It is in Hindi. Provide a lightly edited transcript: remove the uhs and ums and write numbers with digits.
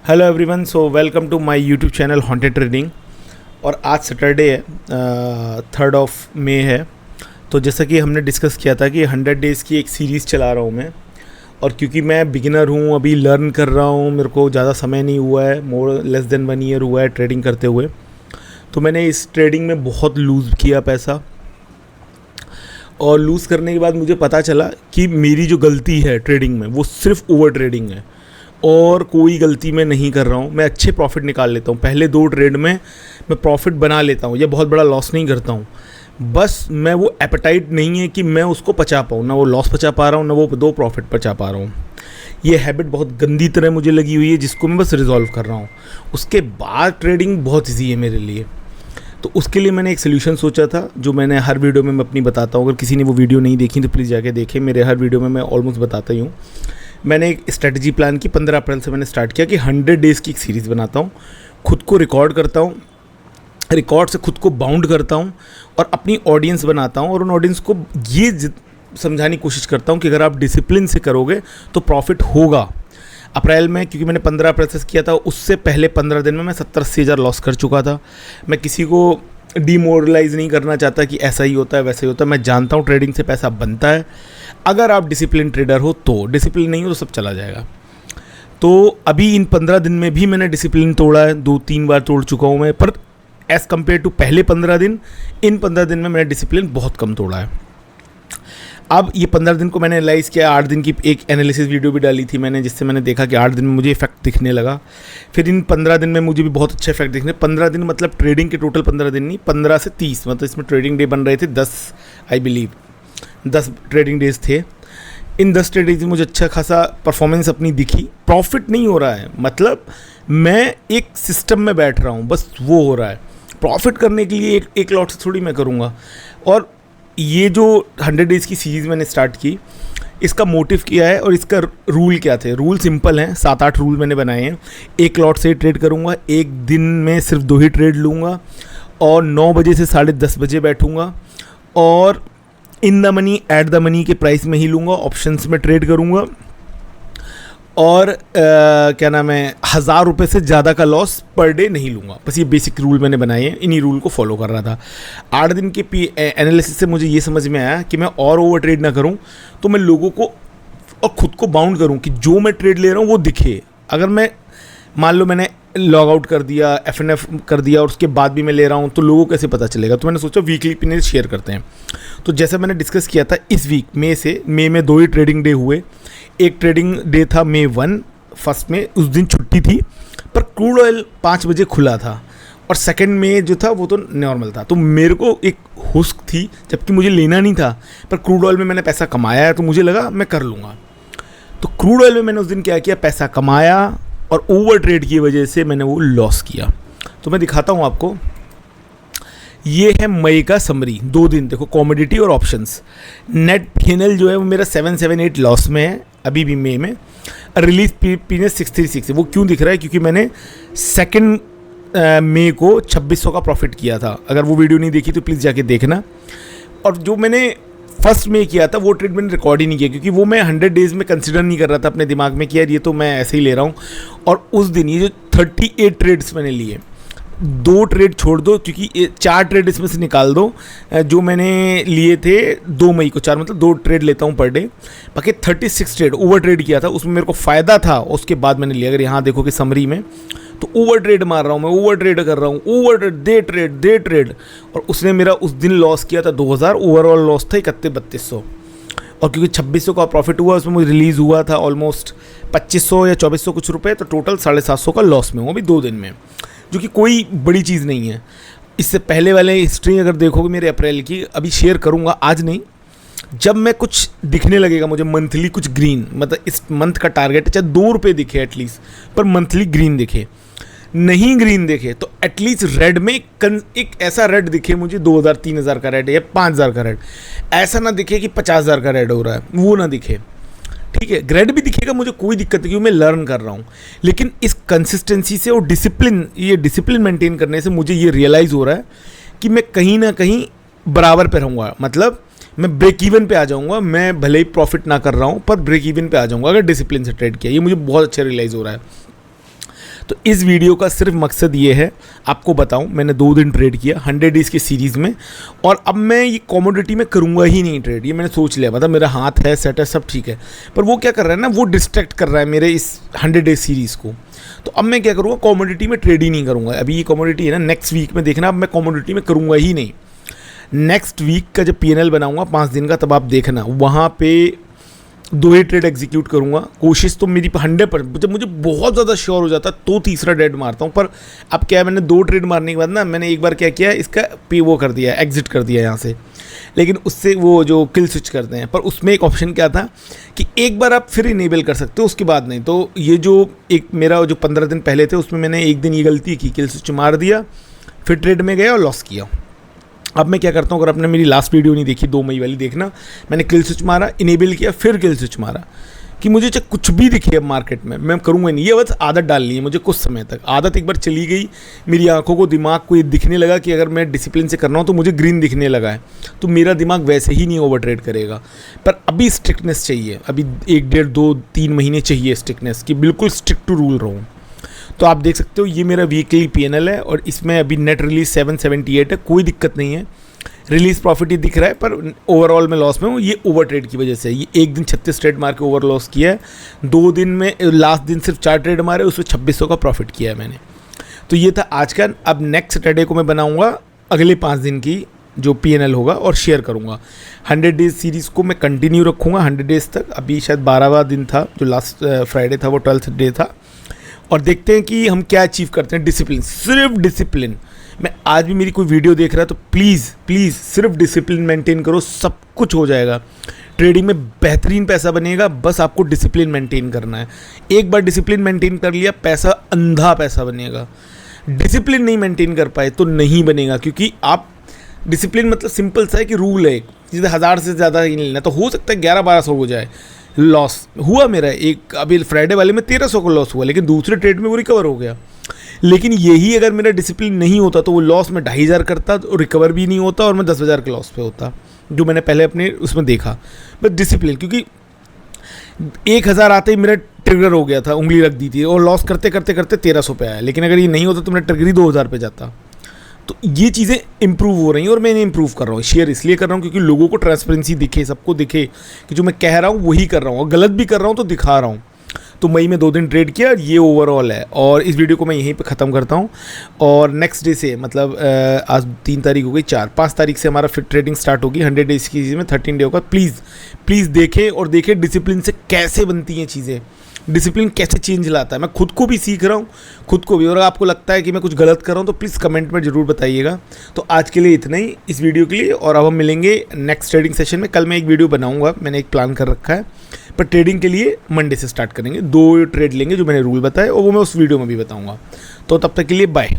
Hello everyone, so welcome to my YouTube channel haunted trading. और आज सैटरडे है, 3rd ऑफ मे है। तो जैसा कि हमने डिस्कस किया था कि 100 डेज़ की एक सीरीज़ चला रहा हूँ मैं। और क्योंकि मैं बिगिनर हूँ, अभी लर्न कर रहा हूँ, मेरे को ज़्यादा समय नहीं हुआ है, मोर लेस देन 1 ईयर हुआ है ट्रेडिंग करते हुए। तो मैंने इस ट्रेडिंग में बहुत लूज़ किया पैसा, और लूज़ करने के बाद मुझे पता चला कि मेरी जो गलती है ट्रेडिंग में वो सिर्फ ओवर ट्रेडिंग है और कोई गलती मैं नहीं कर रहा हूँ। मैं अच्छे प्रॉफिट निकाल लेता हूँ, पहले 2 ट्रेड में मैं प्रॉफिट बना लेता हूँ, ये बहुत बड़ा लॉस नहीं करता हूँ। बस मैं वो एपेटाइट नहीं है कि मैं उसको पचा पाऊँ, ना वो लॉस पचा पा रहा हूँ, ना वो 2 प्रॉफिट पचा पा रहा हूँ। ये हैबिट बहुत गंदी तरह मुझे लगी हुई है, जिसको मैं बस रिजॉल्व कर रहा हूँ। उसके बाद ट्रेडिंग बहुत ईजी है मेरे लिए। तो उसके लिए मैंने एक सोल्यूशन सोचा था, जो मैंने हर वीडियो में मैं अपनी बताता हूँ। अगर किसी ने वो वीडियो नहीं देखी तो प्लीज़ जाके देखें, मेरे हर वीडियो में मैं ऑलमोस्ट बताता ही हूँ। मैंने एक स्ट्रेटजी प्लान की, 15 अप्रैल से मैंने स्टार्ट किया कि 100 डेज़ की एक सीरीज़ बनाता हूँ, खुद को रिकॉर्ड करता हूँ, रिकॉर्ड से खुद को बाउंड करता हूँ और अपनी ऑडियंस बनाता हूँ। और उन ऑडियंस को ये समझाने की कोशिश करता हूँ कि अगर आप डिसिप्लिन से करोगे तो प्रॉफिट होगा। अप्रैल में, क्योंकि मैंने 15 अप्रैल से किया था, उससे पहले 15 दिन में मैं 70-80 हज़ार लॉस कर चुका था। मैं किसी को डिमोरलाइज नहीं करना चाहता कि ऐसा ही होता है वैसा ही होता है। मैं जानता हूँ ट्रेडिंग से पैसा बनता है, अगर आप डिसिप्लिन ट्रेडर हो तो। डिसिप्लिन नहीं हो तो सब चला जाएगा। तो अभी इन 15 दिन में भी मैंने डिसिप्लिन तोड़ा है, 2-3 बार तोड़ चुका हूँ मैं। पर एज़ कम्पेयर टू पहले 15 दिन, इन 15 दिन में मैंने डिसिप्लिन बहुत कम तोड़ा है। अब ये 15 दिन को मैंने एनालाइज़ किया, 8 दिन की एक एनालिसिस वीडियो भी डाली थी मैंने, जिससे मैंने देखा कि 8 दिन में मुझे इफेक्ट दिखने लगा। फिर इन 15 दिन में मुझे भी बहुत अच्छा इफेक्ट दिखने। 15 दिन मतलब ट्रेडिंग के टोटल 15 दिन नहीं, 15 से 30, मतलब इसमें ट्रेडिंग डे बन रहे थे 10, आई बिलीव 10 ट्रेडिंग डेज थे। इन 10 ट्रेडिंग से मुझे अच्छा खासा परफॉर्मेंस अपनी दिखी। प्रॉफिट नहीं हो रहा है, मतलब मैं एक सिस्टम में बैठ रहा हूँ, बस वो हो रहा है। प्रॉफिट करने के लिए एक लॉट से थोड़ी मैं करूँगा। और ये जो 100 डेज़ की सीरीज़ मैंने स्टार्ट की, इसका मोटिव क्या है और इसका रूल क्या थे। रूल सिंपल हैं, 7-8 रूल मैंने बनाए हैं। एक लॉट से ट्रेड करूँगा, एक दिन में सिर्फ 2 ही ट्रेड लूँगा, और 9 बजे से 10:30 बजे बैठूँगा, और in the money at the money के प्राइस में ही लूँगा। ऑप्शंस में ट्रेड करूँगा, और क्या नाम है, 1000 रुपये से ज़्यादा का लॉस पर डे नहीं लूँगा। बस ये बेसिक रूल मैंने बनाए हैं, इन्हीं रूल को फॉलो कर रहा था। 8 दिन के एनालिसिस से मुझे ये समझ में आया कि मैं और ओवर ट्रेड ना करूँ, तो मैं लोगों को और ख़ुद को बाउंड करूँ कि जो मैं ट्रेड ले रहा हूँ वो दिखे। अगर मैं मान लो मैंने लॉग आउट कर दिया, FNF कर दिया, और उसके बाद भी मैं ले रहा हूँ, तो लोगों को कैसे पता चलेगा। तो मैंने सोचा वीकली पिन शेयर करते हैं। तो जैसे मैंने डिस्कस किया था, इस वीक मई में 2 ही ट्रेडिंग डे हुए। एक ट्रेडिंग डे था May 1, फर्स्ट में, उस दिन छुट्टी थी, पर क्रूड ऑयल 5 बजे खुला था, और सेकंड में जो था वो तो नॉर्मल था। तो मेरे को एक हुस्क थी, जबकि मुझे लेना नहीं था, पर क्रूड ऑयल में मैंने पैसा कमाया है, तो मुझे लगा मैं कर लूँगा। तो क्रूड ऑयल में मैंने उस दिन क्या किया, पैसा कमाया, और ओवर ट्रेड की वजह से मैंने वो लॉस किया। तो मैं दिखाता हूँ आपको, ये है मई का समरी, 2 दिन देखो, कॉमोडिटी और ऑप्शंस। नेट P&L जो है वो मेरा 778 लॉस में है अभी भी मई में। रिलीज P&L 636 है। वो क्यों दिख रहा है, क्योंकि मैंने 2 मई को 2600 का प्रॉफिट किया था। अगर वो वीडियो नहीं देखी तो प्लीज़ जाके देखना। और जो मैंने 1 मई किया था वो ट्रेड मैंने रिकॉर्ड ही नहीं किया, क्योंकि वो मैं 100 डेज़ में कंसिडर नहीं कर रहा था अपने दिमाग में कि यार ये तो मैं ऐसे ही ले रहा हूँ। और उस दिन ये जो 38 ट्रेड्स मैंने लिए, 2 ट्रेड छोड़ दो, क्योंकि 4 ट्रेड इसमें से निकाल दो जो मैंने लिए थे 2 मई को। 4 मतलब 2 ट्रेड लेता हूँ पर डे, बाकी 36 ट्रेड ओवर ट्रेड किया था। उसमें मेरे को फ़ायदा था, उसके बाद मैंने लिया। अगर यहाँ देखो कि समरी में, तो ओवर ट्रेड मार रहा हूँ मैं, ओवर ट्रेड कर रहा हूँ, ओवर ट्रेड दे ट्रेड। और उसने मेरा उस दिन लॉस किया था 2000, ओवरऑल लॉस था 31-3200। और क्योंकि 2600 का प्रॉफिट हुआ, उसमें मुझे रिलीज़ हुआ था ऑलमोस्ट 2500 या 2400 कुछ रुपए, तो टोटल 750 का लॉस में हुआ अभी 2 दिन में, जो कि कोई बड़ी चीज़ नहीं है। इससे पहले वाले हिस्ट्री अगर देखोगे मेरे अप्रैल की, अभी शेयर करूँगा, आज नहीं, जब मैं कुछ दिखने लगेगा मुझे मंथली कुछ ग्रीन, मतलब इस मंथ का टारगेट चाहे 2 रुपये दिखे एटलीस्ट, पर मंथली ग्रीन दिखे। नहीं ग्रीन दिखे तो एटलीस्ट रेड में एक ऐसा रेड दिखे मुझे, 2000-3000 का रेड या 5000 का रेड। ऐसा ना दिखे कि 50,000 का रेड हो रहा है, वो ना दिखे। ठीक है, ग्रेड भी दिखेगा मुझे, कोई दिक्कत नहीं, क्योंकि मैं लर्न कर रहा हूँ। लेकिन इस कंसिस्टेंसी से और डिसिप्लिन मेंटेन करने से मुझे ये रियलाइज़ हो रहा है कि मैं कहीं ना कहीं बराबर पे रहूँगा। मतलब मैं ब्रेक इवन पे आ जाऊँगा। मैं भले ही प्रॉफिट ना कर रहा हूँ, पर ब्रेक इवन पे आ जाऊँगा अगर डिसिप्लिन से ट्रेड किया। ये मुझे बहुत अच्छा रियलाइज़ हो रहा है। तो इस वीडियो का सिर्फ मकसद ये है आपको बताऊं, मैंने 2 दिन ट्रेड किया 100 डेज़ की सीरीज़ में, और अब मैं ये कमोडिटी में करूँगा ही नहीं ट्रेड, ये मैंने सोच लिया। मतलब मेरा हाथ है, सेट है, सब ठीक है, पर वो क्या कर रहा है ना, वो डिस्ट्रैक्ट कर रहा है मेरे इस 100 डेज सीरीज़ को। तो अब मैं क्या करूँगा, कमोडिटी में ट्रेड ही नहीं करूँगा। अभी ये कमोडिटी है ना, नेक्स्ट वीक में देखना, अब मैं कमोडिटी में करूँगा ही नहीं। नेक्स्ट वीक का जब PNL बनाऊँगा 5 दिन का, तब आप देखना वहाँ पे 2 ही ट्रेड एग्जीक्यूट करूँगा। कोशिश तो मेरी 100%, जब मुझे बहुत ज़्यादा श्योर हो जाता तो तीसरा ट्रेड मारता हूँ। पर अब क्या है, मैंने 2 ट्रेड मारने के बाद ना, मैंने एक बार क्या किया, इसका पे वो कर दिया, एग्जिट कर दिया यहाँ से। लेकिन उससे वो जो किल स्विच करते हैं, पर उसमें एक ऑप्शन क्या था कि एक बार आप फिर इनेबल कर सकते हो, उसके बाद नहीं। तो ये जो एक मेरा जो 15 दिन पहले थे, उसमें मैंने एक दिन ये गलती की, किल स्विच मार दिया, फिर ट्रेड में गया और लॉस किया। अब मैं क्या करता हूँ, अगर आपने मेरी लास्ट वीडियो नहीं देखी 2 मई वाली, देखना, मैंने किल स्विच मारा, इनेबल किया, फिर किल स्विच मारा, कि मुझे चाहे कुछ भी दिखे अब मार्केट में, मैं करूँगा नहीं। ये बस आदत डालनी है मुझे कुछ समय तक। आदत एक बार चली गई, मेरी आंखों को, दिमाग को ये दिखने लगा कि अगर मैं डिसिप्लिन से कर रहा हूँ तो मुझे ग्रीन दिखने लगा है, तो मेरा दिमाग वैसे ही नहीं ओवर ट्रेड करेगा। पर अभी स्ट्रिक्टनेस चाहिए, अभी 1, 1.5, 2, 3 महीने चाहिए स्ट्रिक्टनेस, कि बिल्कुल स्ट्रिक्ट टू रूल रहूँ। तो आप देख सकते हो ये मेरा वीकली PNL है, और इसमें अभी नेट रिलीज 778 है, कोई दिक्कत नहीं है। रिलीज प्रॉफिट ही दिख रहा है, पर ओवरऑल में लॉस में हूँ, ये ओवर ट्रेड की वजह से। ये एक दिन 36 ट्रेड मार के ओवर लॉस किया है, 2 दिन में, लास्ट दिन सिर्फ 4 ट्रेड मारे, उसमें 2600 का प्रॉफिट किया है मैंने। तो ये था आज का। अब नेक्स्ट सैटरडे को मैं बनाऊँगा अगले 5 दिन की जो PNL होगा और शेयर करूँगा। 100 डेज सीरीज़ को मैं कंटिन्यू रखूँगा 100 डेज़ तक। अभी शायद 12वां दिन था, जो लास्ट फ्राइडे था वो 12th डे था, और देखते हैं कि हम क्या अचीव करते हैं। डिसिप्लिन, सिर्फ डिसिप्लिन। मैं आज भी मेरी कोई वीडियो देख रहा है तो प्लीज़ सिर्फ डिसिप्लिन मेंटेन करो, सब कुछ हो जाएगा। ट्रेडिंग में बेहतरीन पैसा बनेगा, बस आपको डिसिप्लिन मेंटेन करना है। एक बार डिसिप्लिन मेंटेन कर लिया, पैसा अंधा पैसा बनेगा। डिसिप्लिन नहीं मेंटेन कर पाए तो नहीं बनेगा, क्योंकि आप डिसिप्लिन मतलब सिंपल सा है कि रूल है एक, जैसे 1000 से ज़्यादा ही नहीं लेना। तो हो सकता है 11-1200 हो जाए। लॉस हुआ मेरा एक, अभी फ्राइडे वाले में 1300 का लॉस हुआ, लेकिन दूसरे ट्रेड में वो रिकवर हो गया। लेकिन यही अगर मेरा डिसिप्लिन नहीं होता तो वो लॉस में 2500 करता, तो रिकवर भी नहीं होता, और मैं 10,000 के लॉस पे होता, जो मैंने पहले अपने उसमें देखा। बस डिसिप्लिन, क्योंकि 1000 आते ही मेरा ट्रिगर हो गया था, उंगली रख दी थी, और लॉस करते करते करते 1300 पे आया। लेकिन अगर ये नहीं होता तो मेरा ट्रिगर ही 2000 पे जाता। तो ये चीज़ें इंप्रूव हो रही हैं, और मैं इन्हें इंप्रूव कर रहा हूँ। शेयर इसलिए कर रहा हूँ क्योंकि लोगों को ट्रांसपेरेंसी दिखे, सबको दिखे कि जो मैं कह रहा हूँ वही कर रहा हूँ, और गलत भी कर रहा हूँ तो दिखा रहा हूँ। तो मई में 2 दिन ट्रेड किया, और ये ओवरऑल है। और इस वीडियो को मैं यहीं पे ख़त्म करता हूँ, और नेक्स्ट डे से, मतलब आज 3 तारीख हो गई, 5 तारीख से हमारा फिर ट्रेडिंग स्टार्ट होगी 100 डेज़ की चीज़ में, 13 डे होगा। प्लीज़ देखें, और देखें डिसिप्लिन से कैसे बनती हैं चीज़ें, डिसिप्लिन कैसे चेंज लाता है। मैं खुद को भी सीख रहा हूँ, खुद को भी। और आपको लगता है कि मैं कुछ गलत कर रहा हूँ तो प्लीज़ कमेंट में ज़रूर बताइएगा। तो आज के लिए इतना ही इस वीडियो के लिए, और अब हम मिलेंगे नेक्स्ट ट्रेडिंग सेशन में। कल मैं एक वीडियो बनाऊँगा, मैंने एक प्लान कर रखा है, पर ट्रेडिंग के लिए मंडे से स्टार्ट करेंगे। 2 ट्रेड लेंगे जो मैंने रूल बताए, और वो मैं उस वीडियो में भी बताऊँगा। तो तब तक के लिए बाय।